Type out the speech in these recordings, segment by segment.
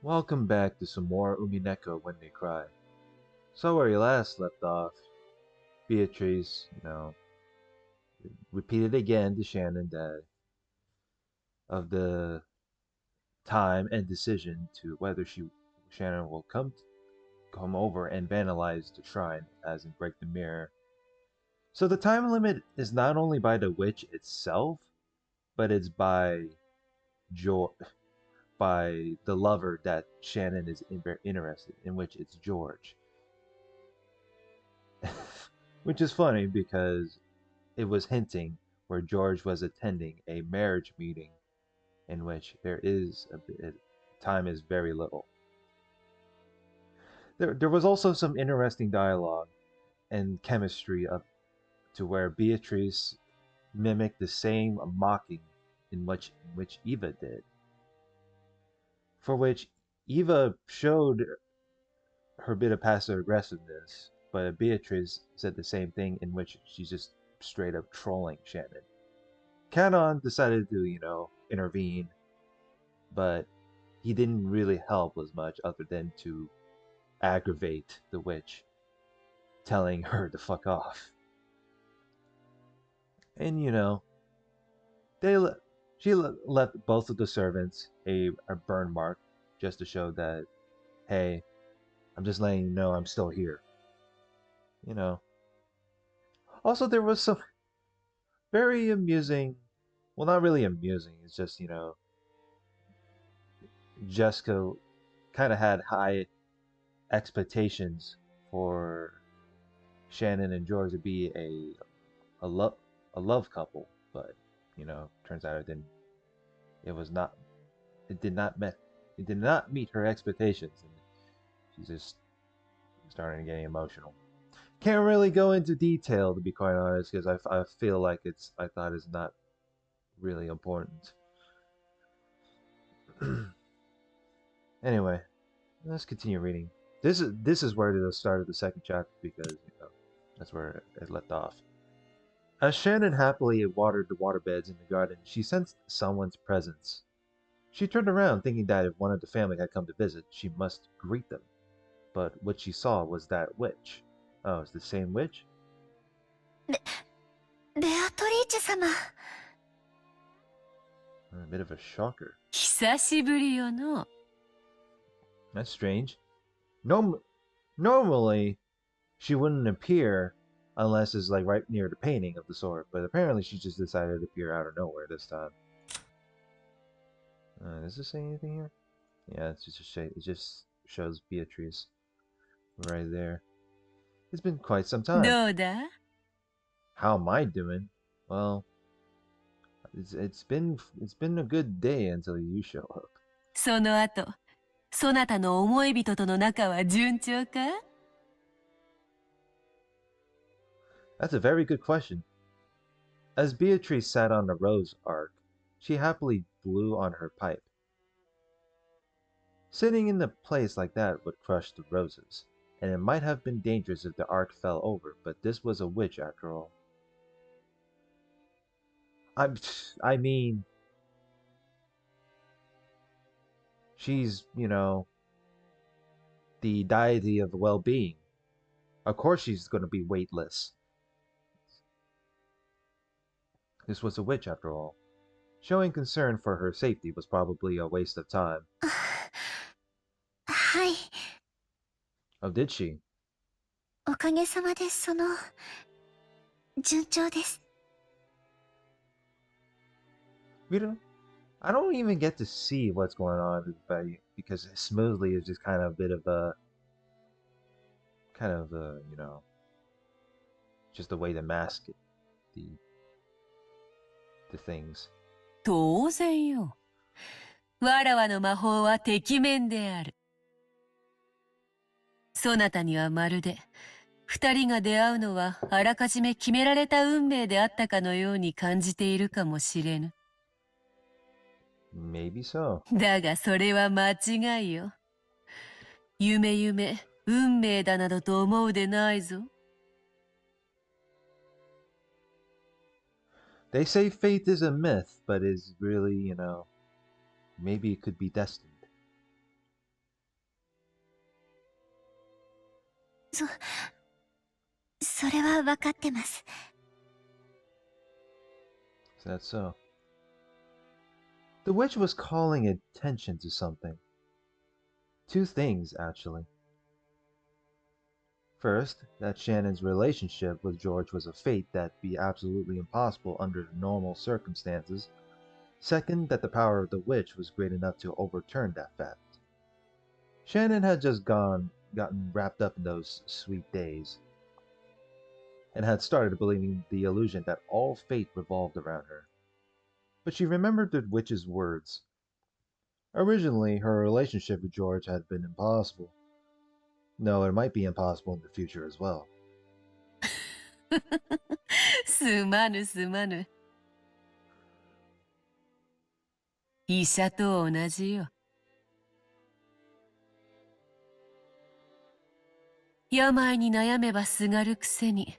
Welcome back to some more Umineko when they cry. So where you last left off, Beatrice, repeated again to Shannon that of the time and decision to whether Shannon will come over and vandalize the shrine, as in break the mirror. So the time limit is not only by the witch itself, but it's by George, by the lover that Shannon is interested in, which it's George. Which is funny because it was hinting where George was attending a marriage meeting in which time is very little. There was also some interesting dialogue and chemistry up to where Beatrice mimicked the same mocking in which Eva did, for which Eva showed her bit of passive aggressiveness, but Beatrice said the same thing in which she's just straight up trolling Shannon. Canon decided to, intervene, but he didn't really help as much other than to aggravate the witch, telling her to fuck off. And they le- left both of the servants a burn mark just to show that, hey, I'm just letting you know I'm still here. You know. Also, there was some very amusing, well, not really amusing. It's just Jessica kind of had high expectations for Shannon and George to be a love a love couple, but turns out it was not it did not met it did not meet her expectations, and she's just starting getting emotional. Can't really go into detail, to be quite honest, because I feel like I thought it's not really important. Anyway, let's continue reading. This is where the start of the second chapter, because that's where it left off. As Shannon happily watered the waterbeds in the garden, she sensed someone's presence. She turned around, thinking that if one of the family had come to visit, she must greet them. But what she saw was that witch. Oh, it's the same witch? ベアトリーチェ様。A bit of a shocker. 久しぶりよの。That's strange. Normally, she wouldn't appear unless it's like right near the painting of the sword, but apparently she just decided to appear out of nowhere this time. Does this say anything here? Yeah, it just shows Beatrice right there. It's been quite some time. どうだ How am I doing? Well, it's been a good day until you show up. その後、そなたの思い人との仲は順調か That's a very good question. As Beatrice sat on the rose ark, she happily blew on her pipe. Sitting in a place like that would crush the roses, and it might have been dangerous if the ark fell over, but this was a witch after all. I mean, she's, the deity of well-being. Of course she's going to be weightless. This was a witch after all. Showing concern for her safety was probably a waste of time. はい。Oh, did she? おかげさまで順調です。I don't even get to see what's going on because smoothly is just kind of a bit of just the way to mask it, the things. 当然よ。わらわの魔法はてきめんである。そなたにはまるで、二人が出会うのはあらかじめ決められた運命であったかのように感じているかもしれぬ。Maybe so. だがそれは間違いよ。夢、運命だなどと思うでないぞ。They say fate is a myth, but is really, maybe it could be destined. そ、それは分かってます。Is that so? The witch was calling attention to something. Two things, actually. First, that Shannon's relationship with George was a fate that'd be absolutely impossible under normal circumstances. Second, that the power of the witch was great enough to overturn that fact. Shannon had just gotten wrapped up in those sweet days, and had started believing the illusion that all fate revolved around her. But she remembered the witch's words. Originally, her relationship with George had been impossible. No, it might be impossible in the future as well. すまぬすまぬ。医者と同じよ。病に悩めばすがるくせに、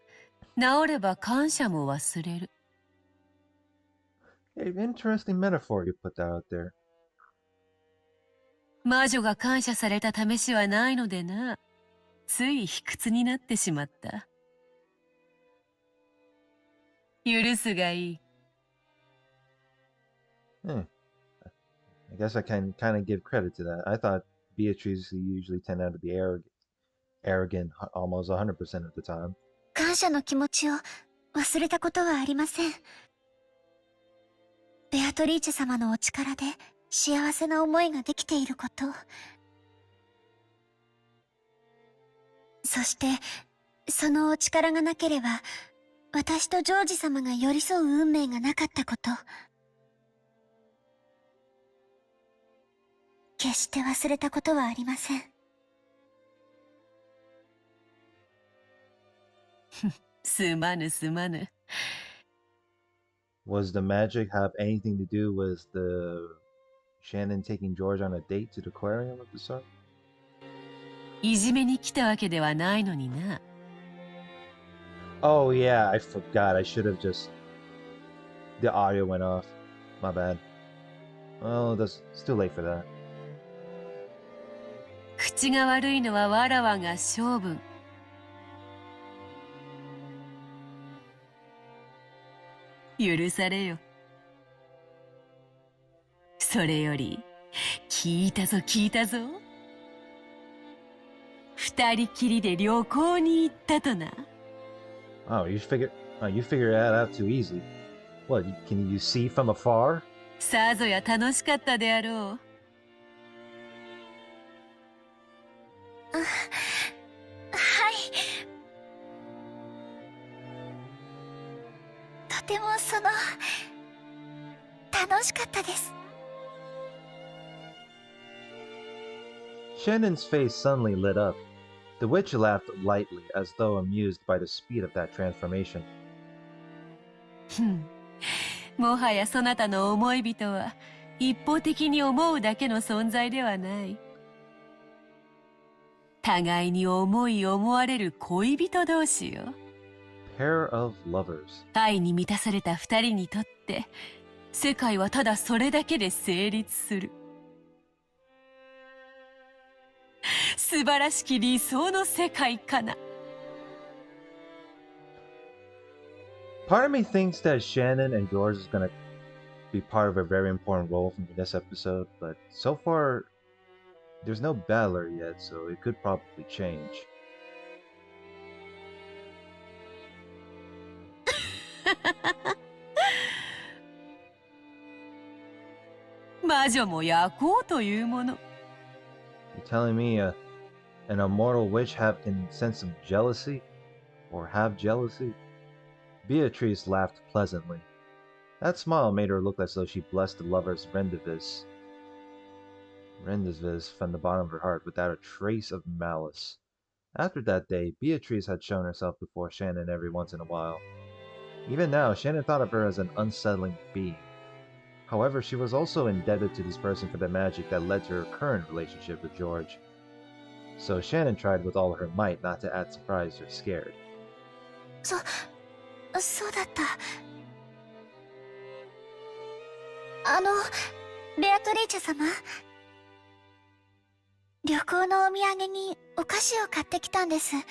治れば感謝も忘れる。Hey, interesting metaphor you put that out there. 魔女が感謝された試しはないのでな。つい卑屈になってしまった。許すがいい。I guess I can kind of give credit to that. I thought Beatrice usually tend out to be arrogant almost 100% of the time. 感謝の気持ちを忘れたことはありません。ベアトリーチェ様のお力で幸せな思いができていること。そして、そのお力がなければ、私とジョージ様が寄り添う運命がなかったこと。決して忘れたことはありません。すまぬすまぬ。Was the magic have anything to do with the Shannon taking George on a date to the aquarium at the start? いじめに来たわけではないのにな。Oh yeah, I forgot. I should have just. The audio went off. My bad. Well, it's too late for that. 口が悪いのはわらわが性分。許されよ。それより、聞いたぞ聞いたぞ。二人きりで旅行に行ったとな。Oh, you figure that out too easy. What? Can you see from afar? さぞや楽しかったであろう。はい。とても楽しかったです。Shannon's face suddenly lit up. The witch laughed lightly, as though amused by the speed of that transformation. もはやそなたの思い人は一方的に思うだけの存在ではない。互いに思い思われる恋人同士よ。Pair of lovers. 愛に満たされた二人にとって世界はただそれだけで成立する。素晴らしき理想の世界かな。Part of me thinks that Shannon and George is gonna be part of a very important role from this episode, but so far there's no battler yet, so it could probably change. 魔女も焼こうというもの。You telling me an immortal witch can sense some jealousy? Or have jealousy? Beatrice laughed pleasantly. That smile made her look as though she blessed the lover's rendezvous from the bottom of her heart without a trace of malice. After that day, Beatrice had shown herself before Shannon every once in a while. Even now, Shannon thought of her as an unsettling being. However, she was also indebted to this person for the magic that led to her current relationship with George. So Shannon tried with all her might not to act surprised or scared. そうだった。ベアトリーチェ様。旅行のお土産にお菓子を買ってきたんです。よ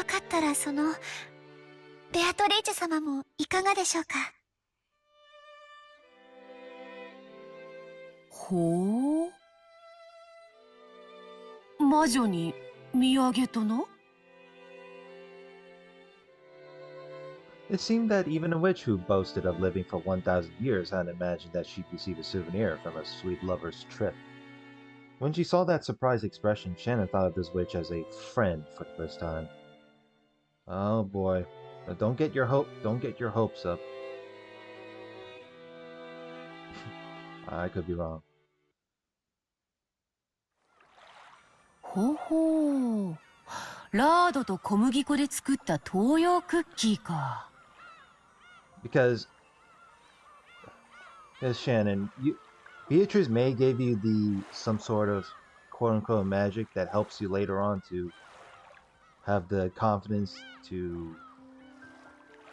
かったらベアトリーチェ様もいかがでしょうか。ほう。魔女に土産とな。It seemed that even a witch who boasted of living for 1,000 years hadn't imagined that she'd receive a souvenir from a sweet lover's trip. When she saw that surprised expression, Shannon thought of this witch as a friend for the first time. Oh boy. Now don't get your hopes up. I could be wrong. ほほう。ラードと小麦粉で作った東洋クッキーか。Because, as Shannon, Beatrice may give you some sort of quote unquote magic that helps you later on to have the confidence to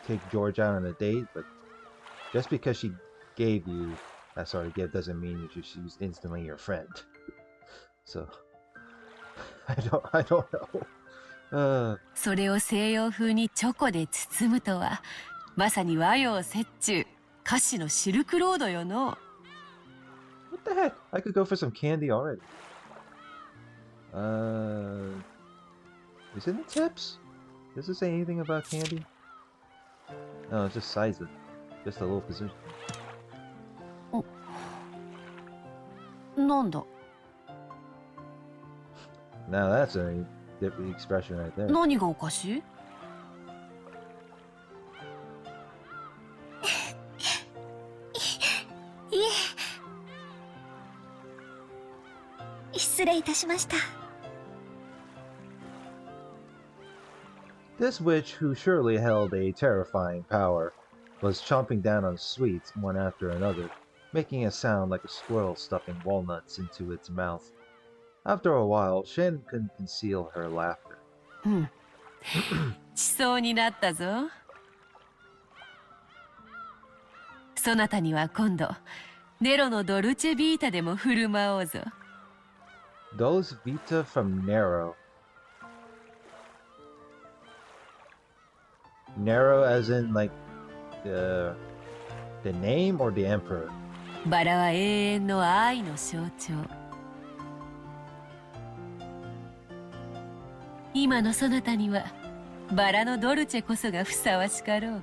take George out on a date, but just because she gave you that sort of gift doesn't mean that she's instantly your friend. So I don't know. それを西洋風にチョコで包むとは、まさに和洋折衷、菓子のシルクロードよの。What the heck? I could go for some candy already. Is it in the tips? Does it say anything about candy? No, it's just size it. Just a little position. なんだ。 Now that's a different expression right there. 何がおかしい？いえ。失礼いたしました。This witch, who surely held a terrifying power, was chomping down on sweets one after another, making a sound like a squirrel stuffing walnuts into its mouth. After a while, Shannon couldn't conceal her laughter. うん。しそうになったぞ。そなたには今度、ネロのドルチェビータでも振る舞おうぞ。Those Vita from Nero. Nero as in like the name or the emperor? バラは永遠の愛の象徴。今のそなたにはバラのドルチェこそがふさわしかろう。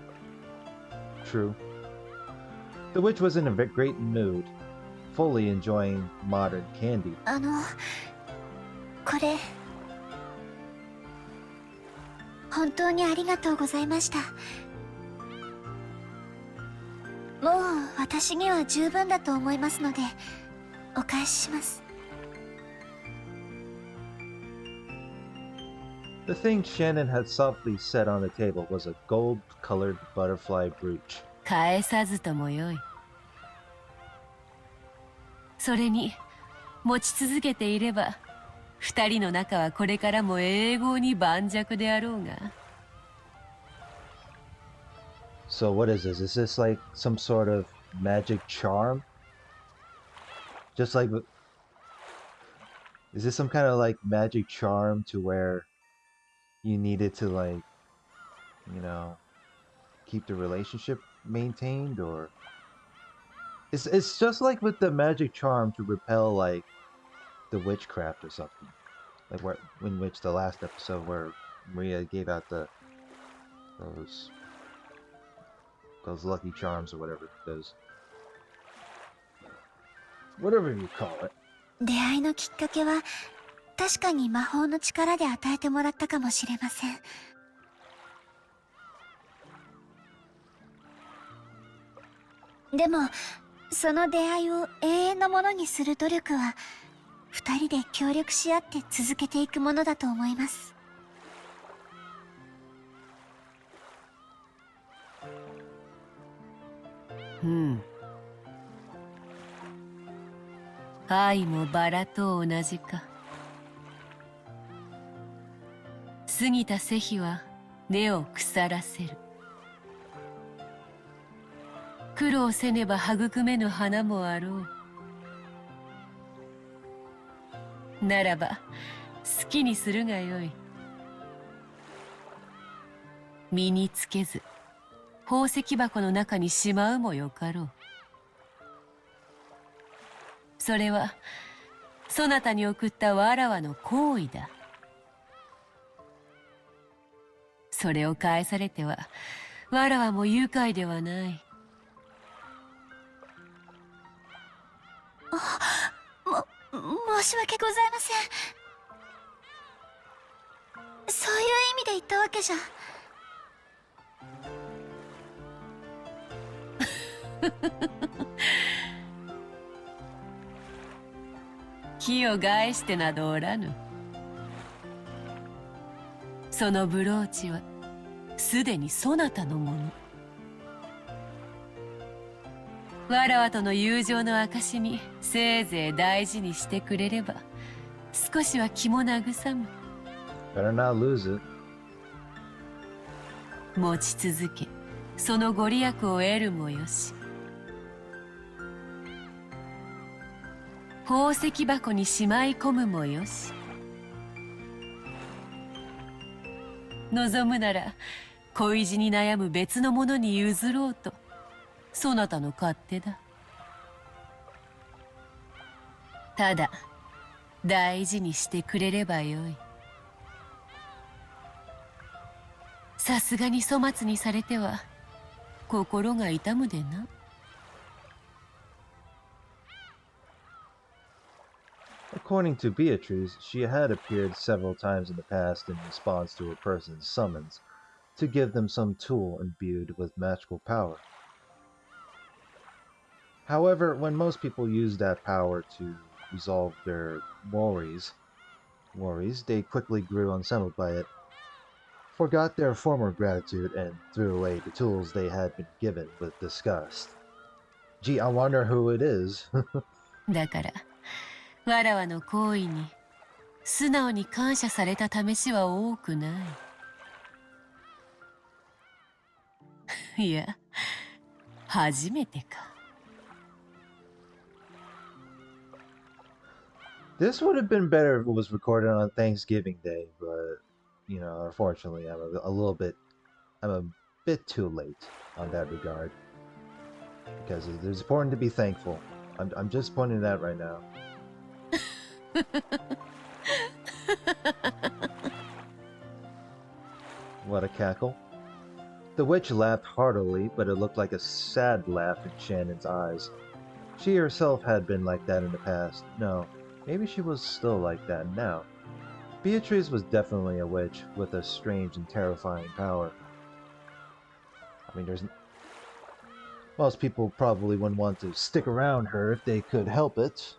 True. The witch was in a great mood, fully enjoying modern candy. これ本当にありがとうございました。もう私には十分だと思いますのでお返しします。The thing Shannon had softly set on the table was a gold-colored butterfly brooch. 返さずともよい。それに持ち続けていれば二人の仲はこれからも永劫に盤石であろうが。So what is this? Is this like some sort of magic charm? Just like, is this some kind of like magic charm to where you needed to like, you know, keep the relationship maintained, or it's just like with the magic charm to repel like the witchcraft or something, like where in which the last episode where Maria gave out those lucky charms or whatever you call it. 出会いのきっかけは確かに魔法の力で与えてもらったかもしれません。でもその出会いを永遠のものにする努力は二人で協力し合って続けていくものだと思います。うん。愛もバラと同じか。過ぎた世日は根を腐らせる。苦労せねば育めぬ花もあろう。ならば好きにするがよい。身につけず宝石箱の中にしまうもよかろう。それはそなたに送ったわらわの好意だ。それを返されてはわらわも愉快ではない。申し訳ございません。そういう意味で言ったわけじゃ。気を害してなどおらぬ。そのブローチはすでにそなたのもの。わらわとの友情の証にせいぜい大事にしてくれれば少しは気も慰む。 Better not lose it. 持ち続けそのご利益を得るもよし。宝石箱にしまい込むもよし。望むなら恋路に悩む別の者に譲ろうとそなたの勝手だ。ただ大事にしてくれればよい。さすがに粗末にされては心が痛むでな。According to Beatrice, she had appeared several times in the past in response to a person's summons to give them some tool imbued with magical power. However, when most people use that power to resolve their worries, they quickly grew unsettled by it, forgot their former gratitude, and threw away the tools they had been given with disgust. Gee, I wonder who it is. だからわらわの行為に素直に感謝された試しは多くない。いや、初めてか。This would have been better if it was recorded on Thanksgiving Day, but you know, unfortunately, I'm a bit too late on that regard because it's important to be thankful. I'm just pointing that right now. What a cackle. The witch laughed heartily, but it looked like a sad laugh in Shannon's eyes. She herself had been like that in the past. No, maybe she was still like that now. Beatrice was definitely a witch with a strange and terrifying power. I mean, most people probably wouldn't want to stick around her if they could help it.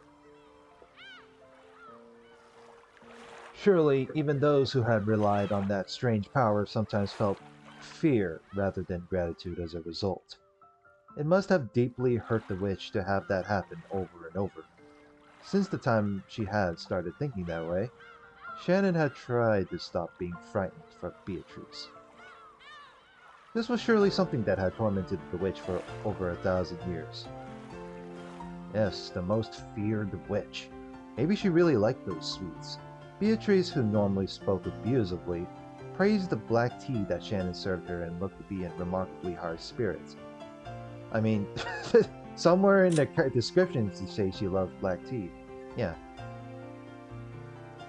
Surely, even those who had relied on that strange power sometimes felt fear rather than gratitude as a result. It must have deeply hurt the witch to have that happen over and over. Since the time she had started thinking that way, Shannon had tried to stop being frightened for Beatrice. This was surely something that had tormented the witch for over 1,000 years. Yes, the most feared witch. Maybe she really liked those sweets. Beatrice, who normally spoke abusively, praised the black tea that Shannon served her and looked to be in remarkably high spirits. I mean, somewhere in the description to say she loved black tea. Yeah.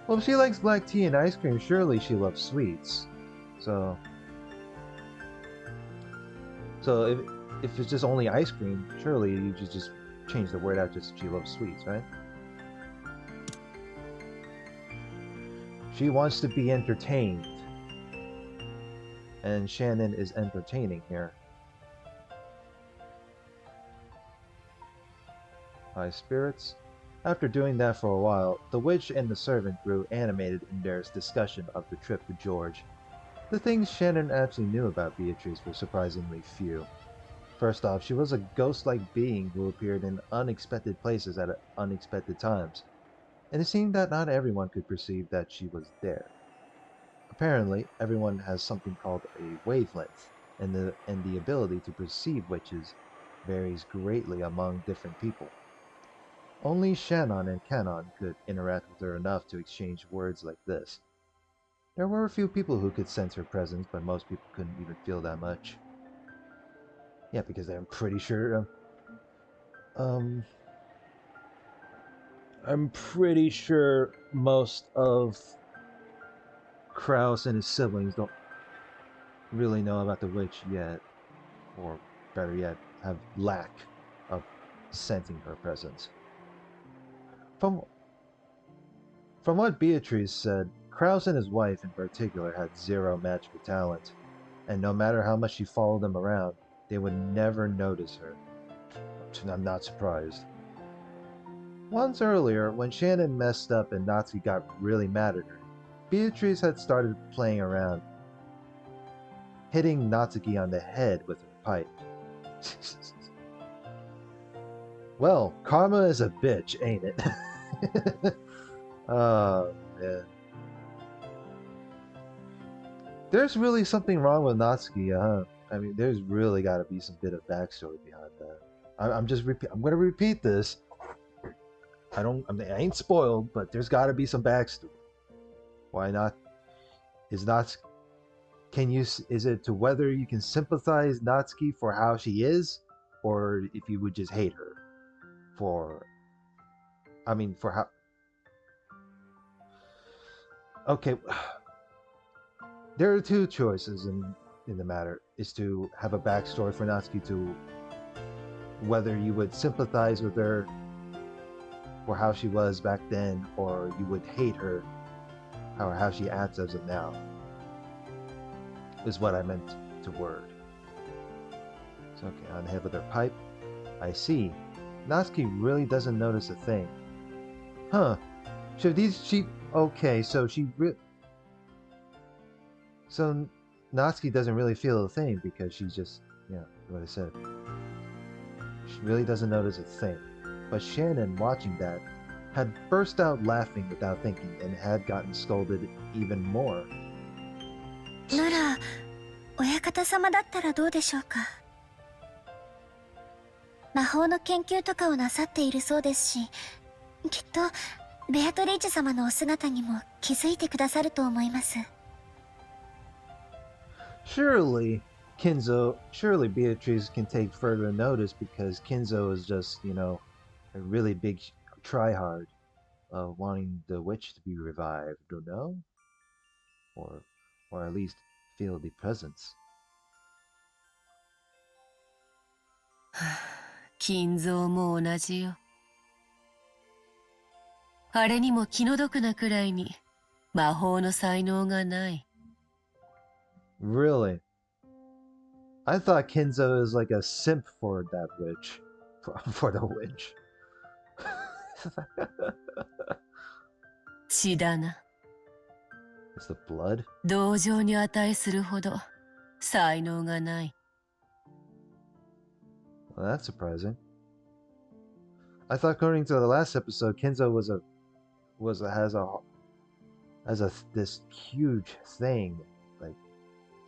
Well, if she likes black tea and ice cream, surely she loves sweets. So if it's just only ice cream, surely you just change the word out just she loves sweets, right? She wants to be entertained. And Shannon is entertaining here. High spirits. After doing that for a while, the witch and the servant grew animated in their discussion of the trip to George. The things Shannon actually knew about Beatrice were surprisingly few. First off, she was a ghost-like being who appeared in unexpected places at unexpected times, and it seemed that not everyone could perceive that she was there. Apparently, everyone has something called a wavelength, and the ability to perceive witches varies greatly among different people. Only Shannon and Canon could interact with her enough to exchange words like this. There were a few people who could sense her presence, but most people couldn't even feel that much. Yeah, because I'm pretty sure, um, I'm pretty sure most of Kraus and his siblings don't really know about the witch yet, or better yet, have lack of sensing her presence. From from what Beatrice said, Kraus and his wife in particular had zero magical talent, and no matter how much she followed them around, they would never notice her. I'm not surprised. Once earlier, when Shannon messed up and Natsuki got really mad at her, Beatrice had started playing around, hitting Natsuki on the head with her pipe. Well, karma is a bitch, ain't it? Oh, man. There's really something wrong with Natsuki, huh? I mean, there's really got to be some bit of backstory behind that. I'm gonna repeat this. I ain't spoiled, but there's got to be some backstory. Why not? Is not can you is it to whether you can sympathize Natsuki for how she is, or if you would just hate her for for how okay, there are two choices in the matter: is to have a backstory for Natsuki, to whether you would sympathize with her for how she was back then, or you would hate her or how she acts as of now, is what I meant to word. So okay, on the head with her pipe. I see. Natsuki really doesn't notice a thing. Huh. So okay, so so Natsuki doesn't really feel a thing because she's just, yeah, what I said. She really doesn't notice a thing. But Shannon, watching that, had burst out laughing without thinking and had gotten scolded even more. なら、親方様だったらどうでしょうか。魔法の研究とかをなさっているそうですし、きっとベアトリーチェ様のお姿にも気づいてくださると思います。Surely Beatrice can take further notice because Kinzo is just, a really big tryhard of wanting the witch to be revived, don't know? Or at least feel the presence. 金蔵も同じよ。あれにも気の毒なくらいに魔法の才能がない。Really? I thought Kinzo is like a simp for that witch. For the witch. 血だな。It's the blood? 同情に値するほど才能がない。Well, that's surprising. I thought, according to the last episode, Kinzo has this huge thing, like,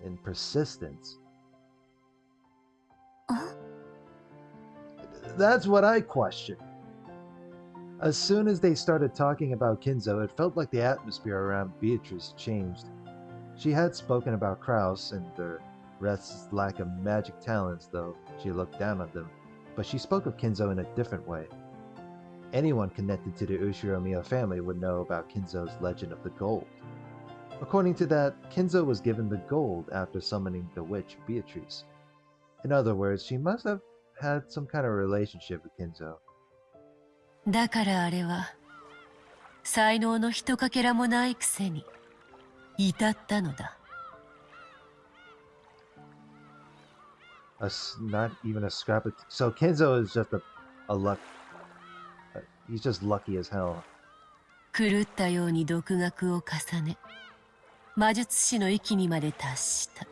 in persistence. That's what I question. As soon as they started talking about Kinzo, it felt like the atmosphere around Beatrice changed. She had spoken about Kraus and the rest's lack of magic talents, though she looked down on them, but she spoke of Kinzo in a different way. Anyone connected to the Ushiromiya family would know about Kinzo's legend of the gold. According to that, Kinzo was given the gold after summoning the witch Beatrice. In other words, she must have had some kind of relationship with Kinzo. だからあれは才能のひとかけらもないくせに至ったのだ。Not even a scrap of... So Kinzo is just a luck... He's just lucky as hell. 狂ったように独学を重ね、魔術師の域にまで達した。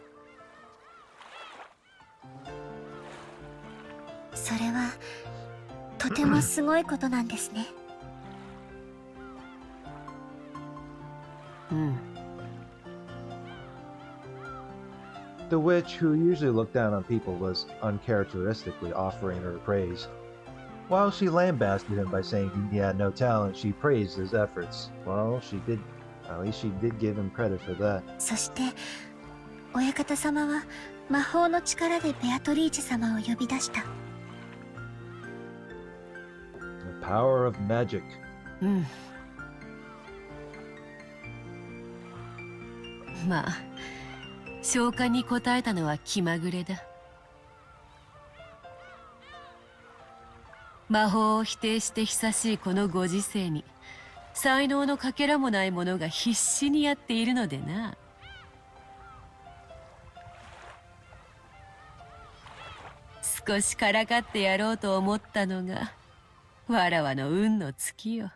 それはとてもすごいことなんですね。うん。The witch, who usually looked down on people, was uncharacteristically offering her praise. While she lambasted him by saying he had no talent, she praised his efforts. Well, at least she did give him credit for that. そして親方様は魔法の力でベアトリーチェ様を呼び出した。The power of magic. うん。まあ召喚に応えたのは気まぐれだ。魔法を否定して久しいこのご時世に才能のかけらもない者が必死にやっているのでな。少しからかってやろうと思ったのがわらわの運の尽きよ。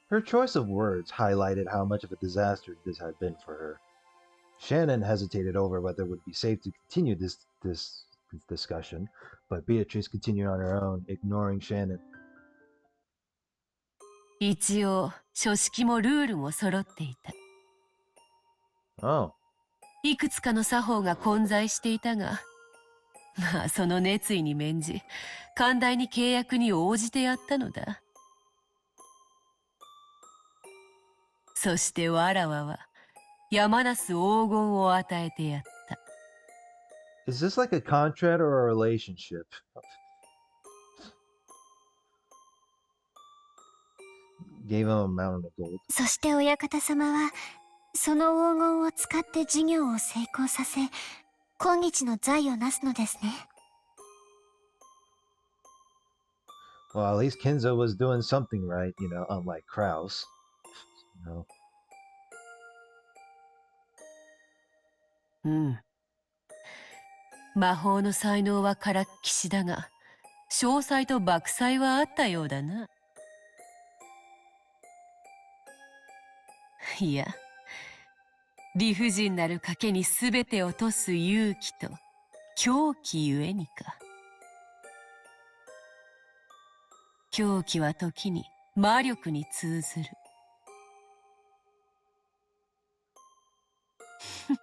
Her choice of words highlighted how much of a disaster this had been for her. Shannon hesitated over whether it would be safe to continue this discussion, but Beatrice continued on her own, ignoring Shannon. 一応書式もルールも揃っていた。Oh. いくつかの作法が混在していたが、まあその熱意に免じ寛大に契約に応じてやったのだ。そしてわらわは山なす黄金を与えてやった。Is this like a contract or a relationship? Gave him a mountain of gold. そして親方様はその黄金を使って事業を成功させ今日の財をなすのですね。Well, at least Kenzo was doing something right, unlike Kraus. You know. うん。魔法の才能はからっきしだが、商才と爆才はあったようだな。いや、理不尽なる賭けに全て落とす勇気と狂気ゆえにか。狂気は時に魔力に通ずる。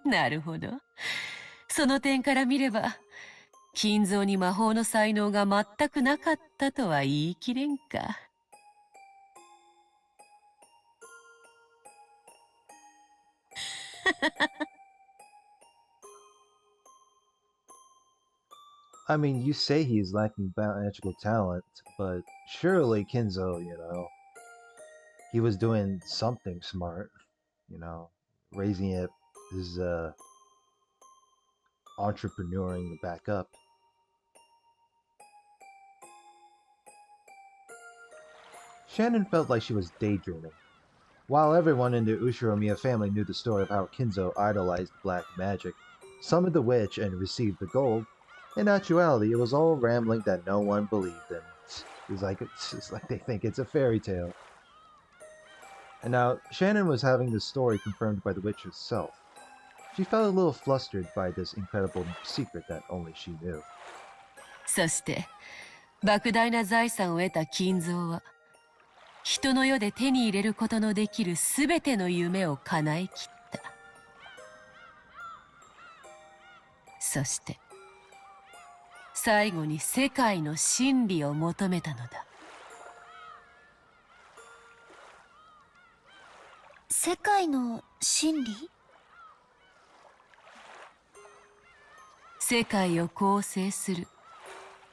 なるほど。その点から見れば、金蔵に魔法の才能が全くなかったとは言い切れんか。I mean, you say he's lacking magical talent, but surely Kenzo, he was doing something smart, raising it his entrepreneuring to back up. Shannon felt like she was daydreaming. While everyone in the Ushiromiya family knew the story of how Kinzo idolized black magic, summoned the witch, and received the gold, in actuality, it was all rambling that no one believed in. It's like they think it's a fairy tale. And now, Shannon was having this story confirmed by the witch herself. She felt a little flustered by this incredible secret that only she knew. そして、莫大な財産を得た金蔵は、人の世で手に入れることのできるすべての夢を叶えきった。そして、最後に世界の真理を求めたのだ。世界の真理？世界を構成する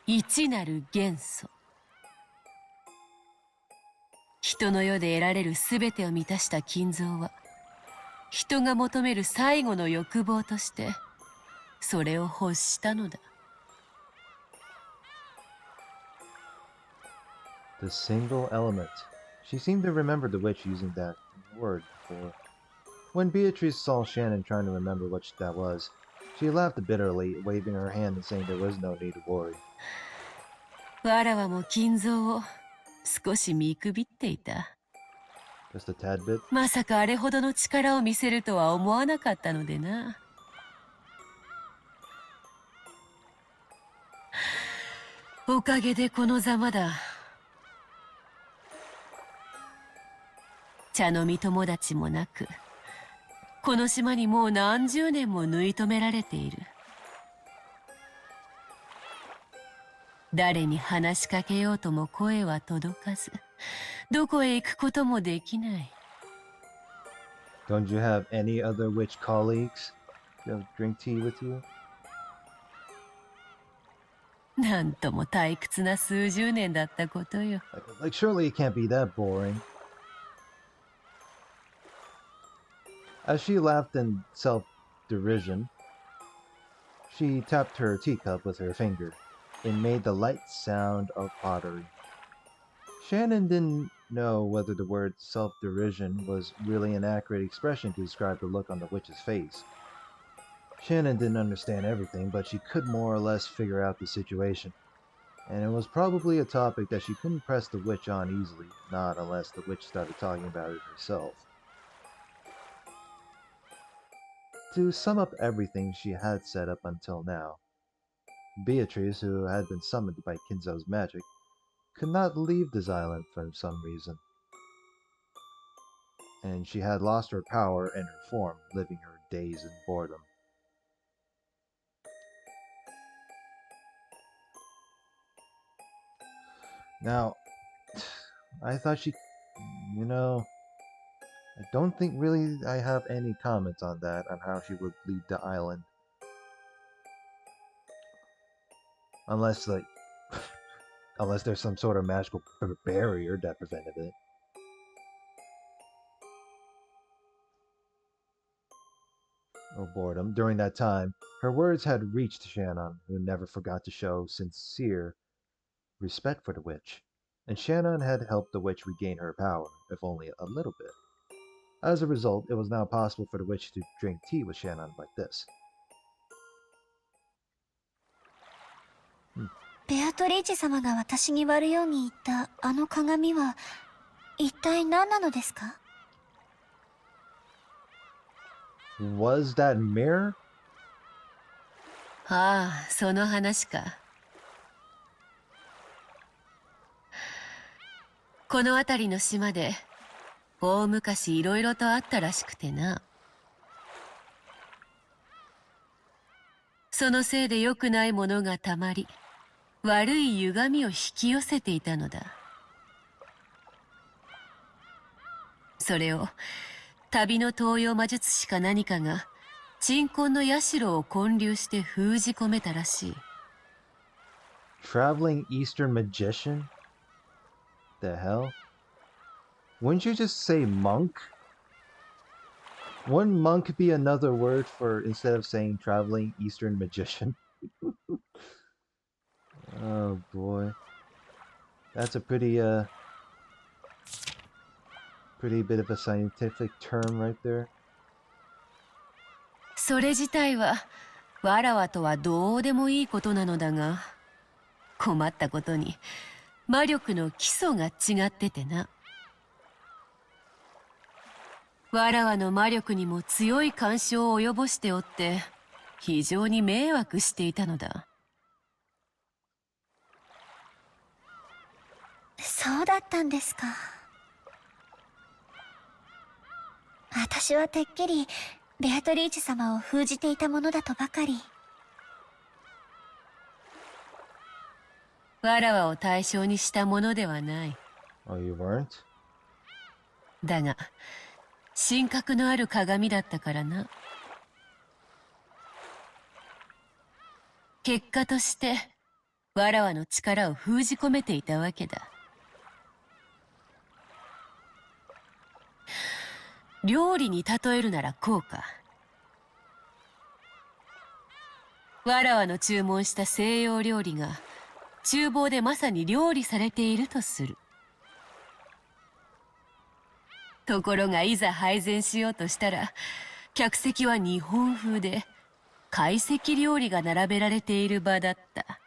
一なる元素。人の世で得られるすべてを満たした金蔵は、人が求める最後の欲望として、それを欲したのだ。The single element. She seemed to remember the witch using that word before. When Beatrice saw Shannon trying to remember what that was, she laughed bitterly, waving her hand and saying there was no need to worry. わらわも金蔵を少し見くびっていた。Just a tad bit. まさかあれほどの力を見せるとは思わなかったのでな。おかげでこのざまだ。茶飲み友達もなく、この島にもう何十年も縫い止められている。誰に話しかけようとも声は届かず、どこへ行くこともできない。Don't you have any other witch colleagues to drink tea with you? なんとも退屈な数十年だったことよ。Like surely it can't be that boring. As she laughed in self-derision, she tapped her teacup with her finger. It made the light sound of pottery. Shannon didn't know whether the word self-derision was really an accurate expression to describe the look on the witch's face. Shannon didn't understand everything, but she could more or less figure out the situation. And it was probably a topic that she couldn't press the witch on easily, not unless the witch started talking about it herself. To sum up everything she had said up until now, Beatrice, who had been summoned by Kinzo's magic, could not leave this island for some reason. And she had lost her power and her form, living her days in boredom. Now, I thought I don't think really I have any comments on that, on how she would leave the island. Unless, unless there's some sort of magical barrier that prevented it. Or boredom. During that time, her words had reached Shannon, who never forgot to show sincere respect for the witch. And Shannon had helped the witch regain her power, if only a little bit. As a result, it was now possible for the witch to drink tea with Shannon like this. ベアトリーチェ様が私に割るように言ったあの鏡は一体何なのですか？ Was that mirror? ああ、その話か。この辺りの島で大昔いろいろとあったらしくてな。そのせいで良くないものがたまり、悪い歪みを引き寄せていたのだ。それを旅の東洋魔術師か何かが鎮魂の社を建立して封じ込めたらしい。Traveling Eastern magician? The hell? Wouldn't you just say monk? Wouldn't monk be another word for instead of saying traveling Eastern magician? Oh boy. That's a pretty bit of a scientific term right there. それ自体はわらわとはどうでもいいことなのだが、困ったことに魔力の基礎が違っててな。わらわの魔力にも強い干渉を及ぼしておって非常に迷惑していたのだ。そうだったんですか。私はてっきりベアトリーチェ様を封じていたものだとばかり。わらわを対象にしたものではない。Oh, you weren't? だが神格のある鏡だったからな。結果としてわらわの力を封じ込めていたわけだ。料理に例えるならこうか。わらわの注文した西洋料理が厨房でまさに料理されているとする。ところがいざ配膳しようとしたら、客席は日本風で懐石料理が並べられている場だった。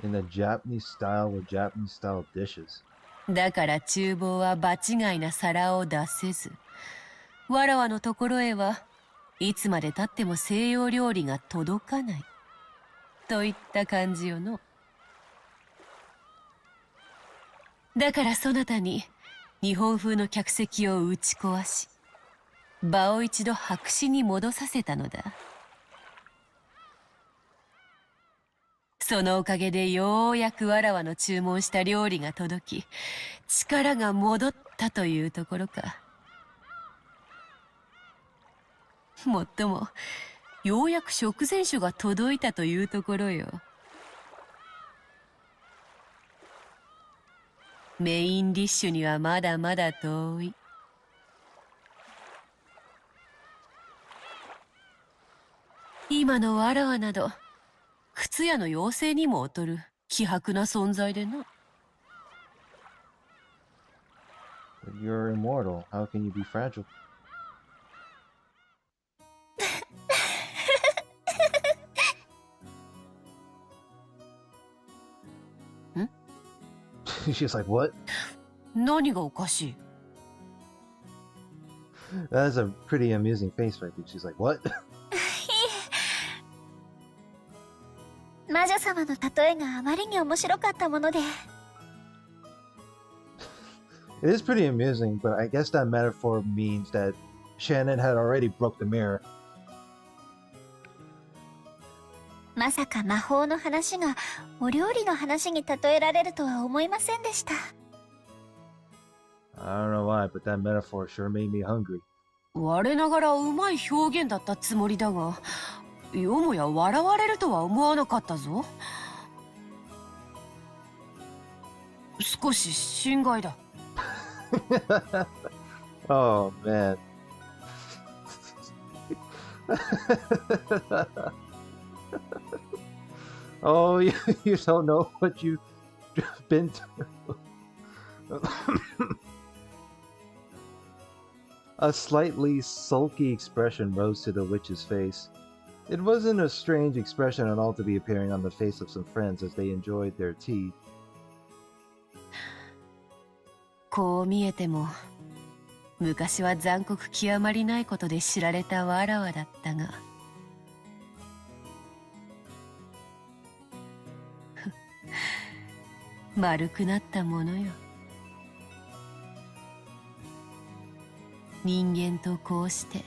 In a Japanese style with Japanese style dishes. だから厨房は場違いな皿を出せず、わらわのところへはいつまでたっても西洋料理が届かないといった感じよの。だからそなたに日本風の客席を打ち壊し、場を一度白紙に戻させたのだ。そのおかげでようやくわらわの注文した料理が届き、力が戻ったというところか。もっとも、ようやく食前酒が届いたというところよ。メインディッシュにはまだまだ遠い。今のわらわなど、靴屋の妖精にも劣る希薄な存在でな。You're immortal. How can you be fragile? She's like, what? 何がおかしい？ That's a pretty amusing face right there. She's like, what? 魔女様の例えがあまりに面白かったもので。It is pretty amusing, but I guess that metaphor means that Shannon had already broke the mirror. まさか魔法の話がお料理の話に例えられるとは思いませんでした。I don't know why, but that metaphor sure made me hungry. 我ながらうまい表現だったつもりだが、よもや笑われるとは思わなかったぞ。少し心外だ。Oh, man. Oh, you don't know what you've been through. A slightly sulky expression rose to the witch's face. It wasn't a strange expression at all to be appearing on the face of some friends as they enjoyed their tea. こう見えても、昔は残酷極まりないことで知られたわらわだったが、丸くなったものよ。人間とこうして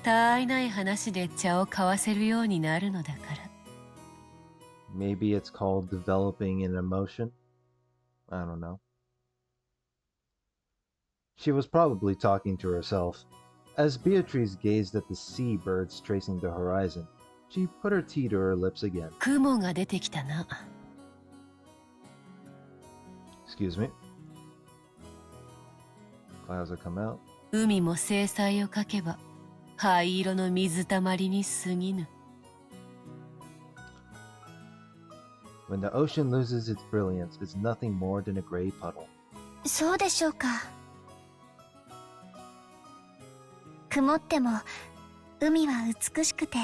たあいない話で茶を交わせるようになるのだから。 Maybe it's called developing an emotion? I don't know. She was probably talking to herself. As Beatrice gazed at the seabirds tracing the horizon, she put her tea to her lips again. 雲が出てきたな。Excuse me. Clouds have come out. 海も精彩をかけば灰色の水たまりに過ぎぬ。 When the ocean loses its brilliance, it's nothing more than a gray puddle. そうでしょうか。曇っても海は美しくて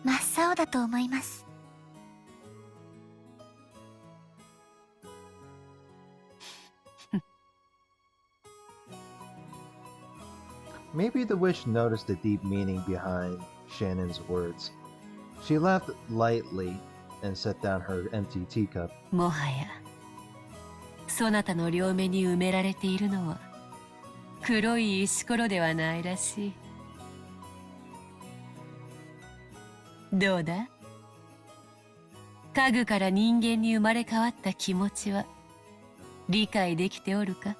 真っ青だと思います。Maybe the witch noticed the deep meaning behind Shannon's words. She laughed lightly and set down her empty teacup. もはやそなたの両目に埋められているのは黒い石ころではないらしい。どうだ？家具から人間に生まれ変わった気持ちは理解できておるか？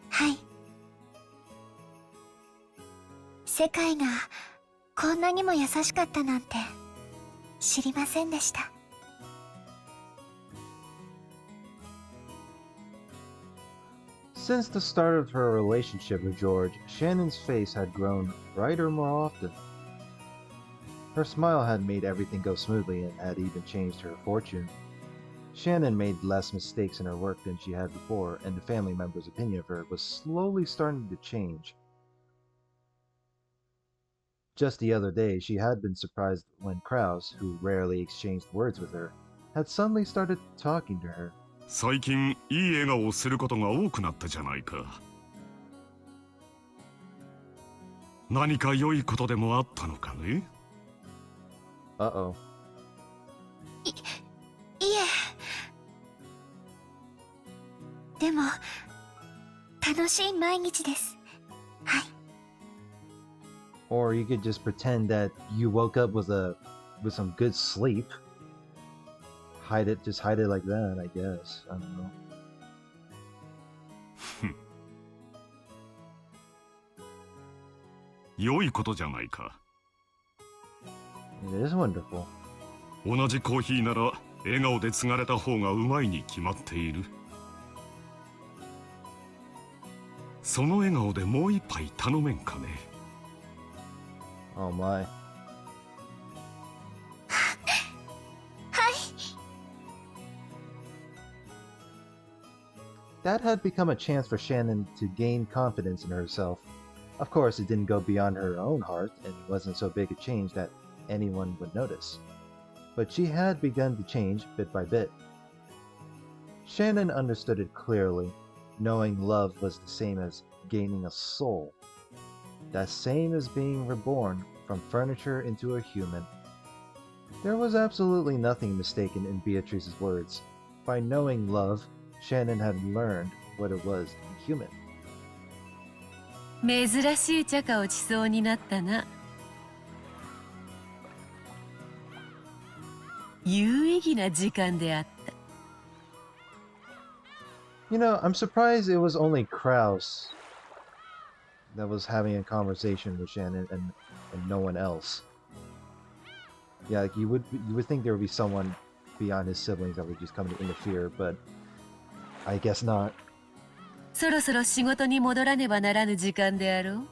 はい。世界がこんなにも優しかったなんて知りませんでした。Since the start of her relationship with George, Shannon's face had grown brighter more often. Her smile had made everything go smoothly and had even changed her fortune. Shannon made less mistakes in her work than she had before, and the family members' opinion of her was slowly starting to change. Just the other day, she had been surprised when Krause, who rarely exchanged words with her, had suddenly started talking to her. 最近いい笑顔をすることが多くなったじゃないか。何か良いことでもあったのかね？ Uh-oh. でも楽しい毎日です。はい。 Or you could just pretend that you woke up with some good sleep. Just hide it like that, I guess. I don't know. 良いことじゃないか。It is wonderful. 同じコーヒーなら笑顔で継がれた方がうまいに決まっている。その笑顔でもう一杯頼めんかね。Oh my. はい。 That had become a chance for Shannon to gain confidence in herself. Of course, it didn't go beyond her own heart, and it wasn't so big a change that anyone would notice. But she had begun to change bit by bit. Shannon understood it clearly, knowing love was the same as gaining a soul. That same as being reborn from furniture into a human. There was absolutely nothing mistaken in Beatrice's words. By knowing love, Shannon had learned what it was to be human. 珍しい茶化をしそうになったな。有意義な時間であった。You know, I'm surprised it was only Kraus that was having a conversation with Shannon and no one else. Yeah, like you would think there would be someone beyond his siblings that would just come to interfere, but I guess not. そろそろ仕事に戻らねばならぬ時間であろう。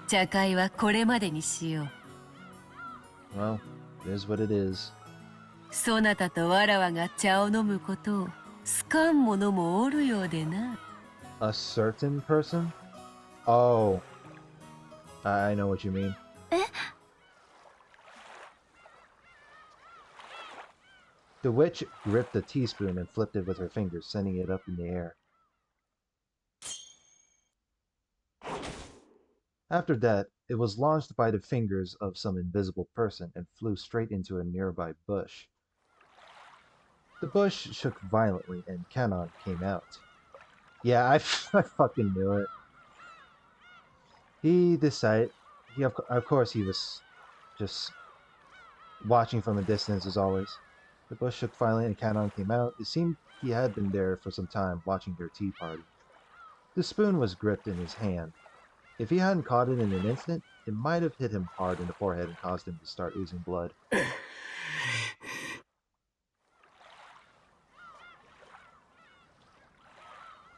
茶会はこれまでにしよう。Well, it is what it is. そなたとわらわが茶を飲むことを好かん者もおるようでな。A certain person? Oh, I know what you mean. え？ The witch gripped the teaspoon and flipped it with her fingers, sending it up in the air. After that, it was launched by the fingers of some invisible person and flew straight into a nearby bush. The bush shook violently and Canon came out. Yeah, I fucking knew it. Of course he was just watching from a distance as always. The bush shook violently and Canon came out. It seemed he had been there for some time watching their tea party. The spoon was gripped in his hand. If he hadn't caught it in an instant, it might have hit him hard in the forehead and caused him to start oozing blood.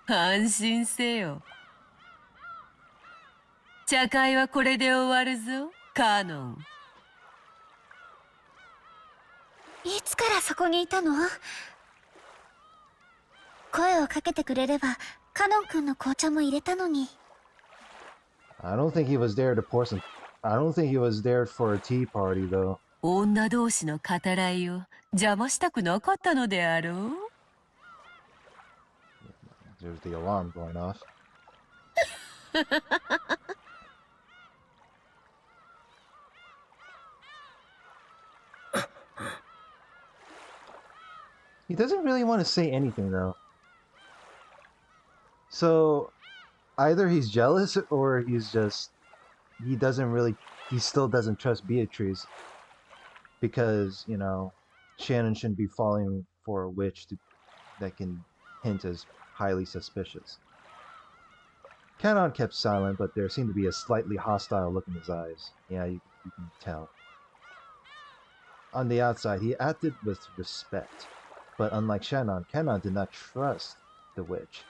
安心せよ。茶会はこれで終わるぞ、カノン。いつからそこにいたの？声をかけてくれればカノン君の紅茶も入れたのに。I don't think he was there to pour some. I don't think he was there for a tea party, though. 女同士の語らいを邪魔したくなかったのであろう。There's the alarm going off. He doesn't really want to say anything, though. So, either he's jealous or he still doesn't trust Beatrice because, you know, Shannon shouldn't be falling for a witch that can hint as highly suspicious. Canon kept silent, but there seemed to be a slightly hostile look in his eyes. Yeah, you can tell. On the outside, he acted with respect, but unlike Shannon, Canon did not trust the witch.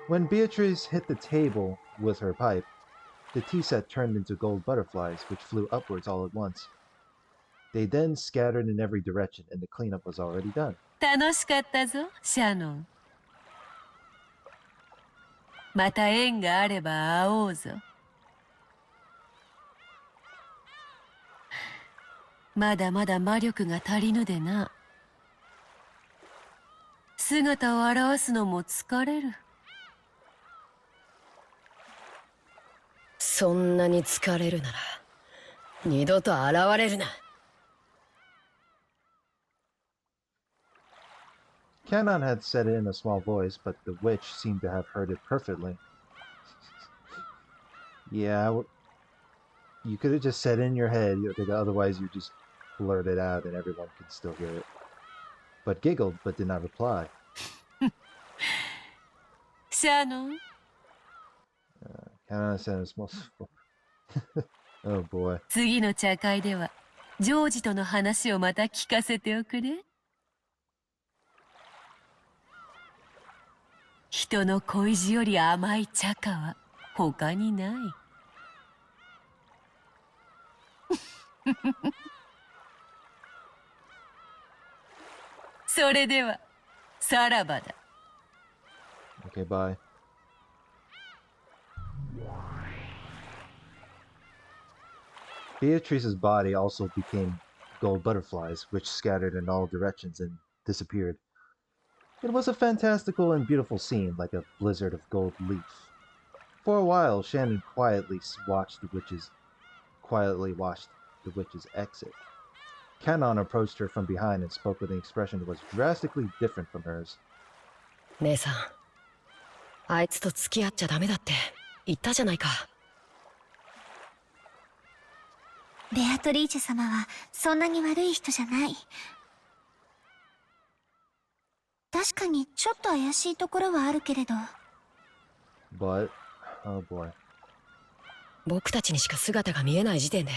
When Beatrice hit the table with her pipe, the tea set turned into gold butterflies, which flew upwards all at once. They then scattered in every direction, and the cleanup was already done. 楽しかったぞ、シャノン。また縁があれば会おうぞ。まだまだ魔力が足りぬでな。姿を現すのも疲れる。そんなに疲れるなら二度と現れるな。Canon had said it in a small voice, but the witch seemed to have heard it perfectly. Yeah, you could have just said it in your head, otherwise you just blurt it out and everyone could still hear it. But giggled, but did not reply. Shannon, Canon said in a small Oh boy. 次の茶会ではジョージとの話をまた聞かせておくれ。人の恋路より甘い茶花は他にない。それではさらばだ。Okay, bye. Beatrice's body also became gold butterflies, which scattered in all directions and disappeared. It was a fantastical and beautiful scene, like a blizzard of gold leaf. For a while, Shannon watched the witch's exit. Canon approached her from behind and spoke with an expression that was drastically different from hers. 姉さん、あいつと付き合っちゃダメだって言ったじゃないか。ベアトリーチェ様はそんなに悪い人じゃない。確かにちょっと怪しいところはあるけれど。But, oh boy. 僕たちにしか姿が見えない時点で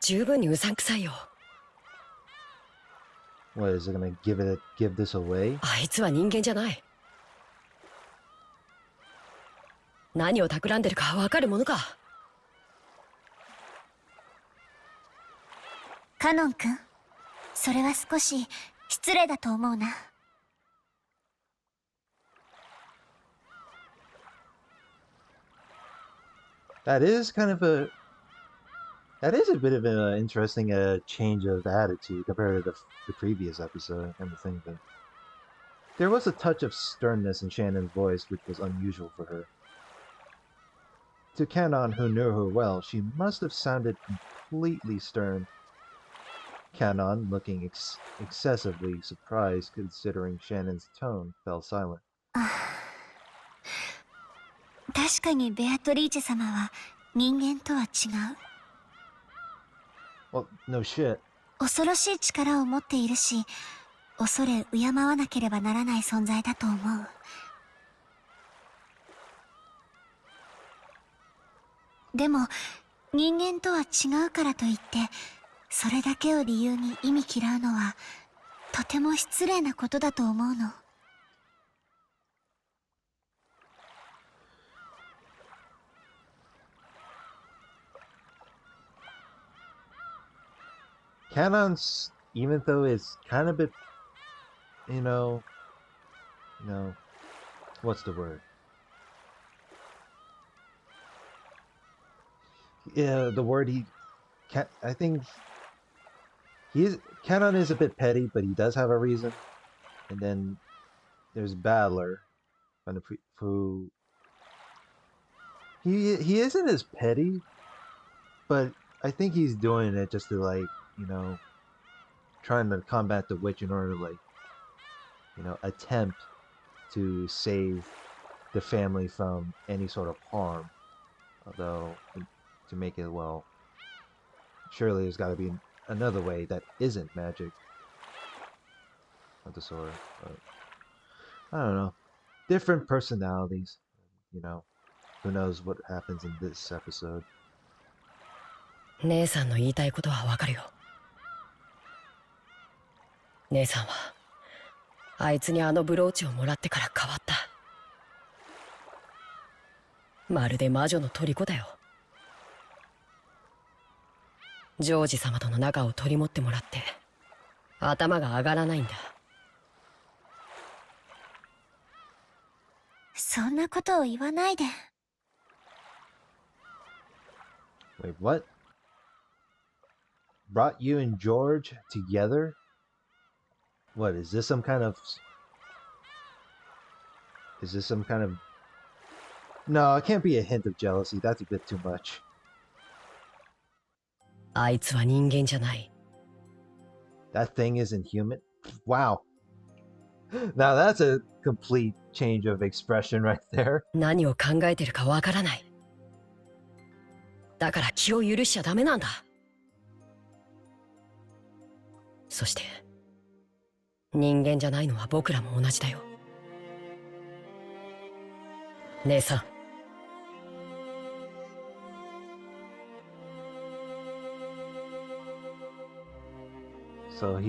十分にうさんくさいよ。What, is it gonna give this away? あいつは人間じゃない。何を企んでるかわかるものか。カノン君、それは少し失礼だと思うな。That is a bit of an interesting change of attitude compared to the previous episode and the thing that there was a touch of sternness in Shannon's voice, which was unusual for her. To Canon, who knew her well, she must have sounded completely stern. Canon, looking excessively surprised considering Shannon's tone, fell silent. 確かにベアトリーチェ様は人間とは違う。Well, no shit. 恐ろしい力を持っているし、恐れ敬わなければならない存在だと思う。でも人間とは違うからといってそれだけを理由に忌み嫌うのはとても失礼なことだと思うの。Canon's, even though it's kind of a bit, what's the word? Yeah, the word I think Canon is a bit petty, but he does have a reason. And then there's Battler, who he isn't as petty, but I think he's doing it just to trying to combat the witch in order to attempt to save the family from any sort of harm. Although to make it, well, surely there's got to be another way that isn't magic of the sort. But I don't know. Different personalities. Who knows what happens in this episode. 姉さんの言いたいことはわかるよ。姉さんはあいつにあのブローチをもらってから変わった。まるで魔女の虜だよ。ジョージ様との仲を取り持ってもらって頭が上がらないんだ。そんなことを言わないで。Wait, what? Brought you and George together? What, is this some kind of... No, it can't be a hint of jealousy. That's a bit too much. あいつは人間じゃない。That thing isn't human? Wow. Now that's a complete change of expression right there. 何を考えてるかわからない。だから気を許しちゃダメなんだ。そして人間じゃないのは僕らも同じだよ。姉さん。So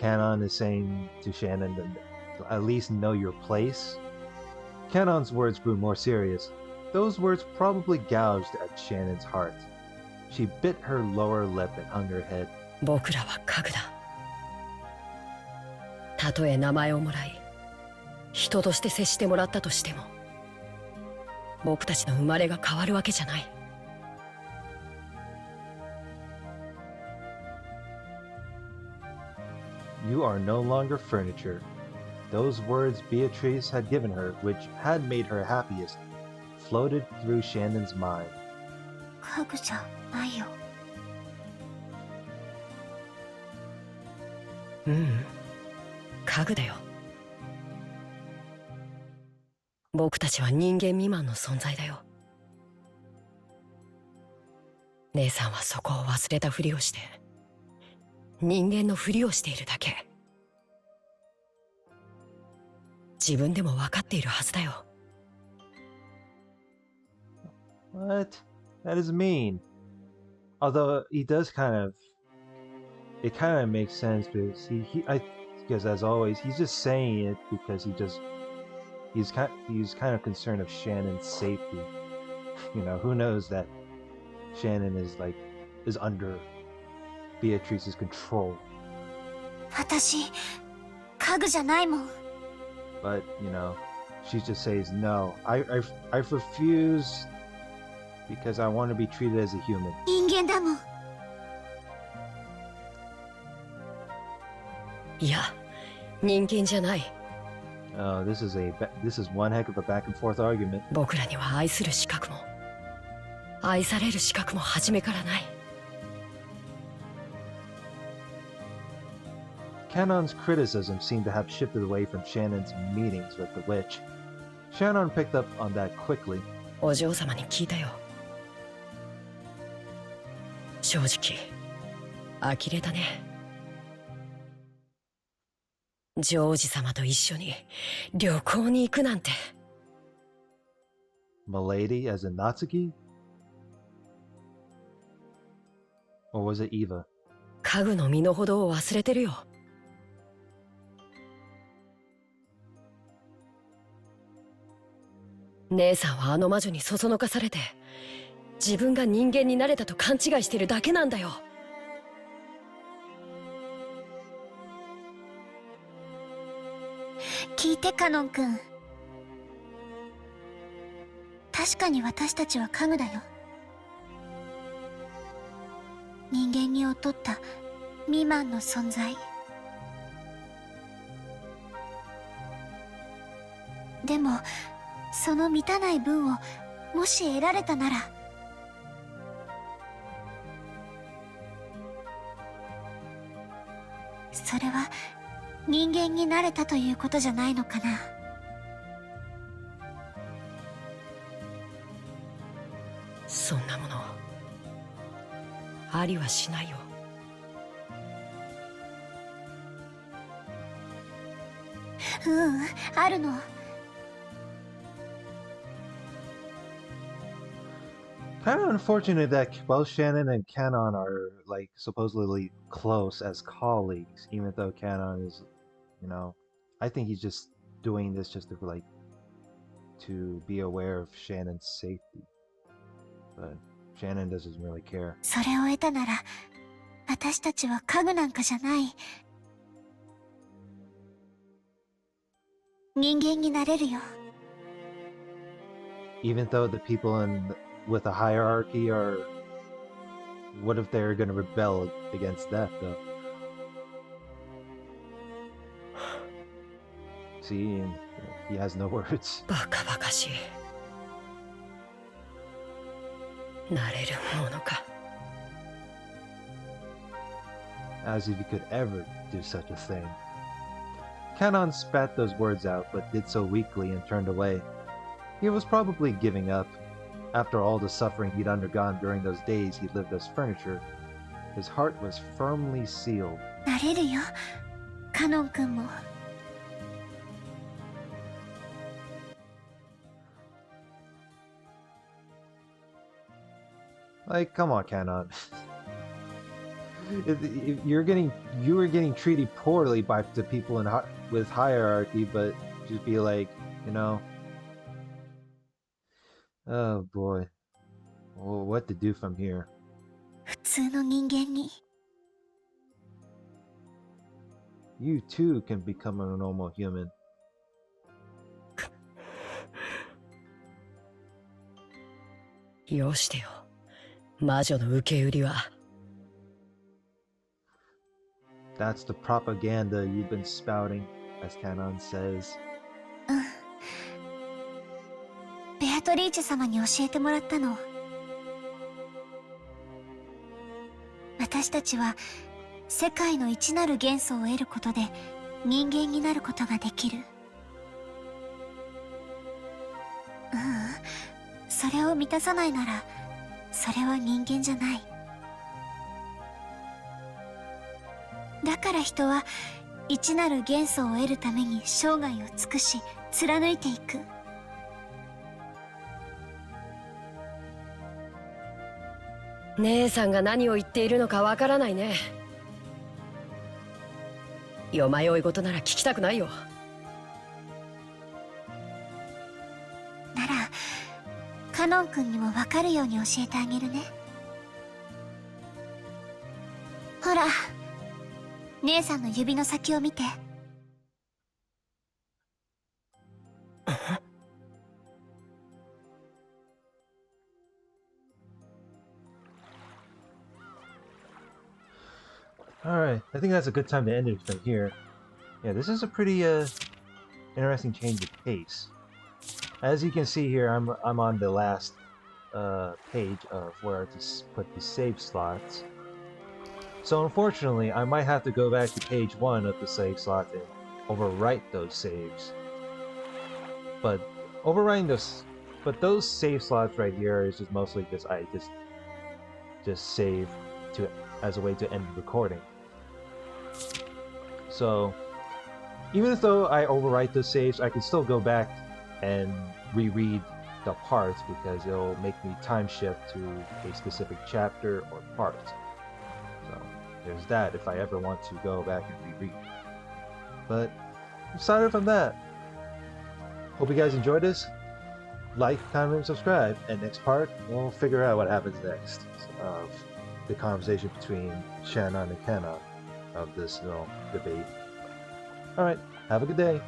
Canon is saying to Shannon to at least know your place. Canon's words grew more serious. Those words probably gouged at Shannon's heart. She bit her lower lip and hung her head. 僕らは家具だ。たとえ名前をもらい、人として接してもらったとしても、僕たちの生まれが変わるわけじゃない。You are no longer furniture. Those words Beatrice had given her, which had made her happiest, floated through Shannon's mind. 家具じゃないよ。家具だよ。僕たちは人間未満の存在だよ。姉さんはそこを忘れたふりをして、人間のふりをしているだけ。自分でも分かっているはずだよ。What? That is mean. Although he does it kind of makes sense because as always, he's just saying it because he's kind of concerned of Shannon's safety. You know, who knows that Shannon is under Beatrice's control. 私、家具じゃないもん。But you know, she just says no. I refuse because I want to be treated as a human. 人間だもん。いや、人間じゃない。This is one heck of a back and forth argument. 僕らには愛する資格も、愛される資格も初めからない。Shannon's criticism seemed to have shifted away from Shannon's meetings with the witch. Shannon picked up on that quickly. お嬢様に聞いたよ。正直、呆れたね。ジョージ様と一緒に旅行に行くなんて。Milady as in Natsuki? Or was it Eva? 家具の身の程を忘れてるよ。姉さんはあの魔女にそそのかされて、自分が人間になれたと勘違いしてるだけなんだよ。聞いてカノン君。確かに私たちは家具だよ。人間に劣った未満の存在。でもその満たない分をもし得られたなら、それは人間になれたということじゃないのかな。そんなものありはしないよ。あるの。Kind of unfortunate that both Shannon and Canon are supposedly close as colleagues, even though Canon is, I think he's just doing this just to be aware of Shannon's safety. But Shannon doesn't really care. それを得たなら、私たちは家具なんかじゃない。人間になれるよ。Even though the people with a hierarchy what if they're gonna rebel against that though? See, he has no words. バカバカしい。なれるものか。As if he could ever do such a thing. Canon spat those words out, but did so weakly and turned away. He was probably giving up. After all the suffering he'd undergone during those days he lived as furniture, his heart was firmly sealed. なれるよ、カノン君も。Like, come on, Canon. You were getting treated poorly by the people with hierarchy, but just be like, you know, oh boy, well, what to do from here? 普通の人間に。You too can become a normal human. よしてよ、魔女の受け売りは。That's the propaganda you've been spouting, as Canon says. うん。ベアトリーチェ様に教えてもらったの。私たちは世界の一なる元素を得ることで人間になることができる。それを満たさないならそれは人間じゃない。だから人は一なる元素を得るために生涯を尽くし貫いていく。姉さんが何を言っているのかわからないね。よまよい事なら聞きたくないよ。ならカノン君にも分かるように教えてあげるね。ほら、姉さんの指の先を見て。Alright, I think that's a good time to end it from here. Yeah, this is a pretty interesting change of pace. As you can see here, I'm on the last page of where to put the save slots. So unfortunately, I might have to go back to page 1 of the save slot and overwrite those saves. But those save slots right here is just mostly just I just save as a way to end the recording. So even though I overwrite the saves, I can still go back and reread the parts because it'll make me time shift to a specific chapter or part. So there's that if I ever want to go back and reread. But aside from that, hope you guys enjoyed this. Like, comment, and subscribe. And next part, we'll figure out what happens next of the conversation between Shannon and Canon of this debate. Alright, have a good day.